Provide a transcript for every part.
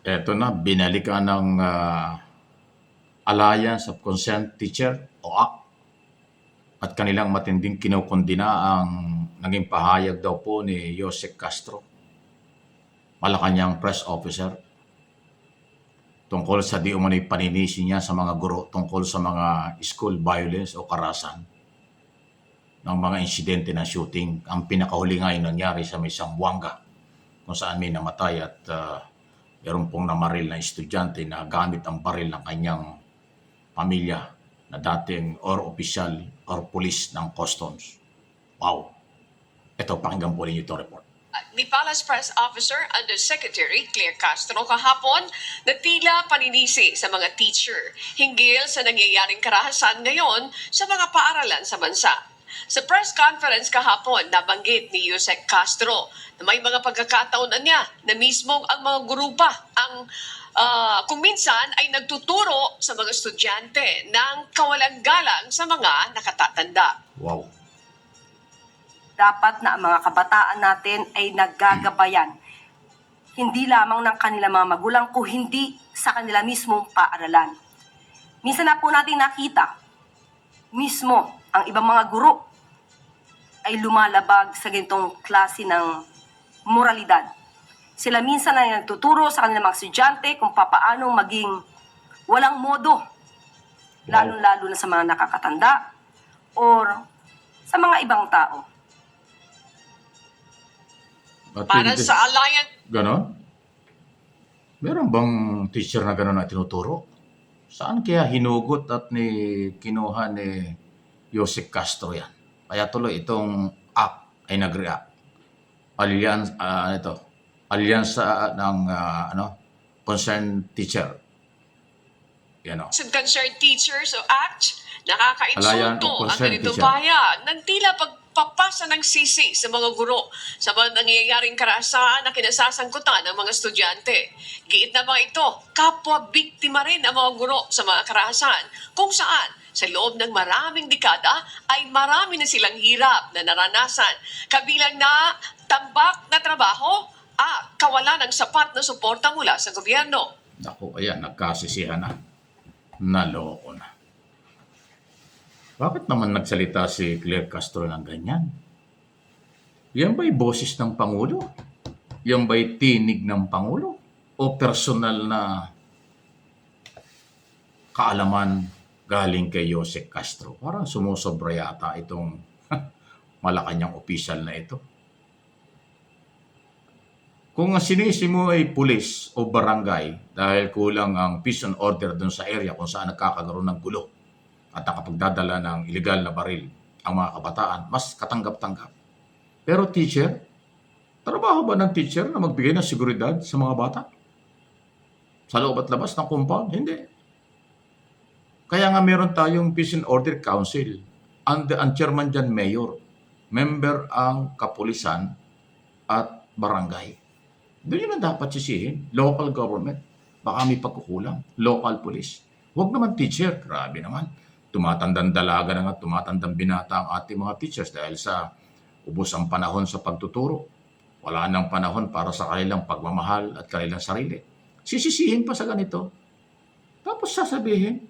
Eto na, binalikan ng Alliance of Concerned Teacher o ACT at kanilang matinding kinokondina ang naging pahayag daw po ni Jose Castro, Malacanang press officer, tungkol sa di umano'y paninisi niya sa mga guro tungkol sa mga school violence o karahasan ng mga insidente ng shooting. Ang pinakahuli nga ay nangyari sa may Zamboanga kung saan may namatay at meron pong namaril na estudyante na gamit ang baril ng kanyang pamilya na dating or opisyal or pulis ng customs. Wow! Ito, pakinggan po ninyo ito report. Ni Palace Press Officer Undersecretary Claire Castro kahapon na tila paninisi sa mga teacher hinggil sa nangyayaring karahasan ngayon sa mga paaralan sa bansa. Sa press conference kahapon, nabanggit ni Yusek Castro na may mga pagkakataon na niya na mismong ang mga guro pa ang kung minsan ay nagtuturo sa mga estudyante ng kawalang galang sa mga nakatatanda. Wow! Dapat na ang mga kabataan natin ay naggagabayan, hindi lamang ng kanilang mga magulang, kung hindi sa kanila mismong paaralan. Minsan na po natin nakita, mismo ang ibang mga guro ay lumalabag sa ganitong klase ng moralidad. Sila minsan ay nagtuturo sa kanilang mga estudyante kung papaano maging walang modo, lalo-lalo na sa mga nakakatanda or sa mga ibang tao. At Para hindi- sa Alliance Ganon? Meron bang teacher na ganon na tinuturo? Saan kaya hinugot at kinuha ni Jose Castro yan? Kaya tuloy itong act ay nag-react. Alyansa ng concerned teacher. Yan o. Concerned Teachers o ACT, Alliance nakakainsulto of ang Concerned ganito Teacher. pahayag ng tila pagpapasa ng sisi sa mga guro sa mga nangyayaring karahasan na kinasasangkutan ng mga estudyante. Giit na mga ito, kapwa-biktima rin ang mga guro sa mga karahasan kung saan sa loob ng maraming dekada ay marami na silang hirap na naranasan, kabilang na tambak na trabaho at kawalan ng sapat na suporta mula sa gobyerno. Naku, ayan, nagkasisihan na. Naloko na. Bakit naman nagsalita si Claire Castro ng ganyan? Yan ba'y boses ng Pangulo? Yan ba'y tinig ng Pangulo? O personal na kaalaman galing kay Jose Castro? Parang sumusobra yata itong Malacanang opisyal na ito. Kung ang sinisi mo ay pulis o barangay dahil kulang ang peace and order dun sa area kung saan nagkakagaroon ng gulo at nakapagdadala ng illegal na baril ang mga kabataan, mas katanggap-tanggap. Pero teacher, trabaho ba ng teacher na magbigay ng seguridad sa mga bata? Sa loob at labas ng compound? Hindi. Kaya nga meron tayong Peace and Order Council. Ang chairman dyan, mayor. Member ang kapulisan at barangay. Doon yun ang dapat sisihin. Local government. Baka may pagkukulang. Local police. Huwag naman teacher. Grabe naman. Tumatandang dalaga na nga, tumatandang binata ang ating mga teachers dahil sa ubos ang panahon sa pagtuturo. Wala nang panahon para sa kanilang pagmamahal at kanilang sarili. Sisisihin pa sa ganito. Tapos sasabihin,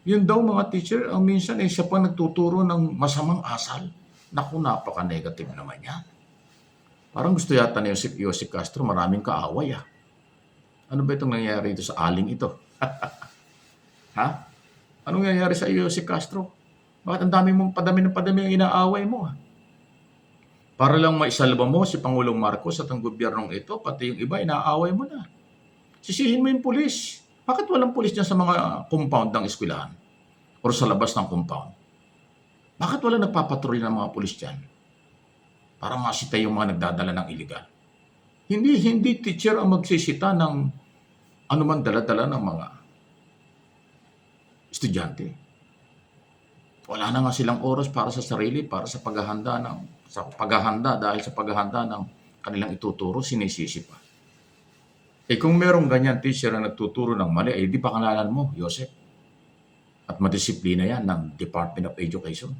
yun daw mga teacher, ang minsan ay siya pa nagtuturo ng masamang asal. Naku, napaka-negative naman yan. Parang gusto yata ni Jose Castro, maraming kaaway. Ano ba itong nangyayari ito sa aling ito? Ha? Anong nangyayari sa Jose Castro? Bakit ang padami ang inaaway mo? Para lang maisalba mo si Pangulong Marcos at ang gobyernong ito, pati yung iba, inaaway mo na. Sisihin mo yung pulis. Bakit walang pulis dyan sa mga compound ng eskwelahan? O sa labas ng compound? Bakit wala nagpapatrolya ng mga pulis dyan? Para masita yung mga nagdadala ng illegal. Hindi teacher ang magsisita ng anuman dala-dala ng mga estudyante. Wala na nga silang oras para sa sarili, para sa paghahanda dahil sa paghahanda ng kanilang ituturo, sinisisi pa. Kung merong ganyan teacher na nagtuturo ng mali, di pa kanalan mo, Joseph. At madisiplina yan ng Department of Education.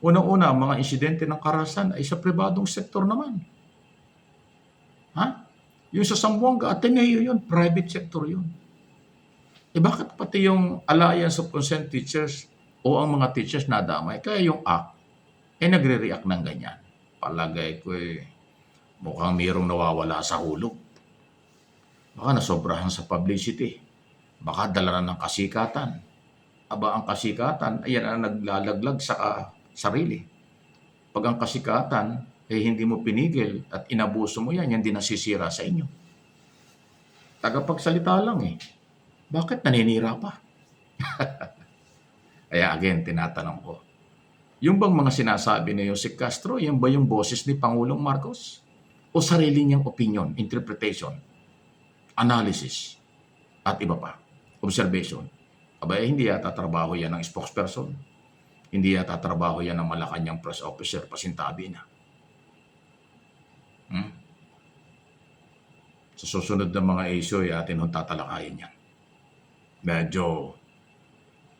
Unang-una, ang mga insidente ng karahasan ay sa pribadong sektor naman. Ha? Yung sa Zamboanga, Ateneo yun, private sector yun. Bakit pati yung Alliance of Concerned Teachers o ang mga teachers nadamay? Kaya yung ACT, nagre-react ng ganyan. Palagay ko mukhang mayroong nawawala sa hulog. Baka nasobrahan sa publicity. Baka dala na ng kasikatan. Aba, ang kasikatan, ayan ang naglalaglag sa sarili. Pag ang kasikatan, hindi mo pinigil at inabuso mo yan din nasisira sa inyo. Tagapagsalita lang Bakit naninira pa? Kaya again, tinatanong ko, yung bang mga sinasabi ni Jose Castro, yan ba yung boses ni Pangulong Marcos? O sarili niyang opinion, interpretation, analysis, at iba pa, observation? Aba, hindi yata trabaho yan ng spokesperson. Hindi yata trabaho yan ng Malacanang press officer, pasintabi na. Sa susunod na mga issue, atin hong tatalakayin yan. Medyo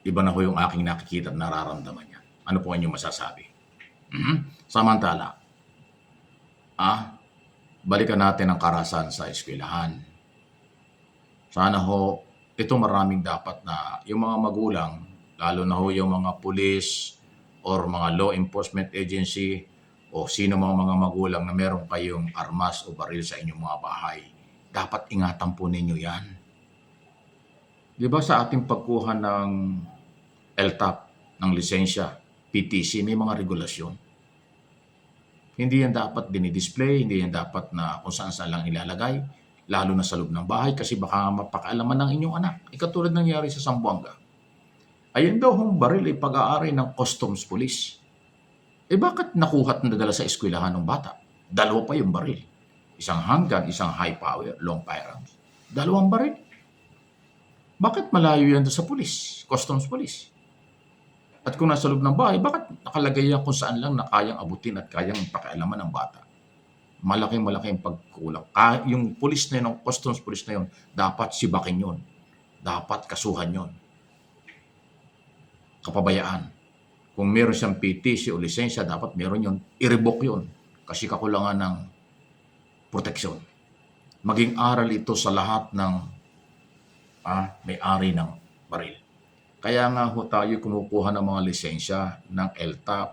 iba na ho yung aking nakikita at nararamdaman yan. Ano po ang inyong masasabi? Samantala, balikan natin ang karahasan sa eskwelahan. Sana ho, ito maraming dapat na yung mga magulang, lalo na ho yung mga pulis or mga law enforcement agency o sino mga magulang na meron kayong armas o baril sa inyong mga bahay, dapat ingatan po ninyo yan. Di ba sa ating pagkuha ng LTAP, ng lisensya, PTC, may mga regulasyon. Hindi yan dapat dinidisplay, hindi yan dapat na kung saan lang ilalagay, lalo na sa loob ng bahay kasi baka mapakaalaman ng inyong anak. Katulad nangyari sa Zamboanga. Ayun daw hong baril ay pag-aari ng Customs Police. Bakit nakuha at nadala sa eskwelahan ng bata? Dalawa pa yung baril. Isang handgun, isang high power, long firearms. Dalawang baril. Bakit malayo yan sa pulis, Customs Police? At kung nasa loob ng bahay, bakit nakalagay yan kung saan lang na kayang abutin at kayang pakialaman ng bata? Malaking pagkulang. Yung police na yun, yung Customs Police na yun, dapat sibakin yun. Dapat kasuhan yun. Kapabayaan. Kung meron siyang PTC o lisensya, dapat meron yun. I-revoke yun. Kasi kakulangan ng proteksyon. Maging aral ito sa lahat ng may-ari ng baril. Kaya nga ho tayo kumukuha ng mga lisensya ng LTAP,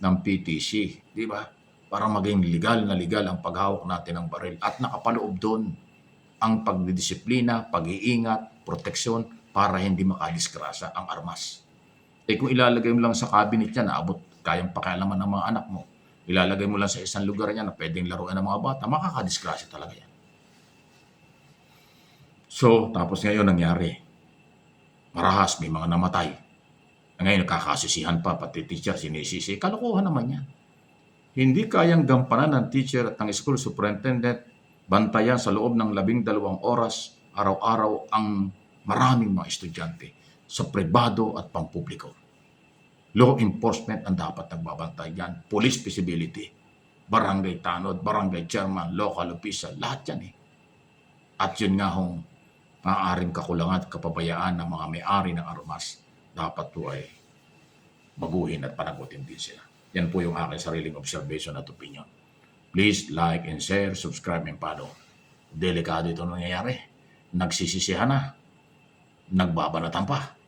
ng PTC, di ba? Para maging legal ang paghawak natin ng baril. At nakapaloob doon ang pagdidisiplina, pag-iingat, proteksyon para hindi makadisgrasya ang armas. Kung ilalagay mo lang sa cabinet niya na abot kayang pakialaman ng mga anak mo, ilalagay mo lang sa isang lugar niya na pwedeng laruan ng mga bata, makakadisgrasya talaga yan. So, tapos ngayon nangyari. Marahas, may mga namatay. Ngayon, nakakasisihan pa, pati teacher, sinisisi. Kalokohan naman yan. Hindi kayang gampanan ng teacher at ng school superintendent bantayan sa loob ng 12 oras, araw-araw, ang maraming mga estudyante sa pribado at pampubliko. Law enforcement ang dapat nagbabantay yan. Police visibility, barangay tanod, barangay chairman, local official, lahat yan At yun nga maaaring kakulangan at kapabayaan ng mga may-ari ng armas, dapat po ay baguhin at panagutin din sila. Yan po yung aking sariling observation at opinion. Please like and share, subscribe and follow. Delikado ito nangyayari. Nagsisisihan na. Nagbabanatan pa.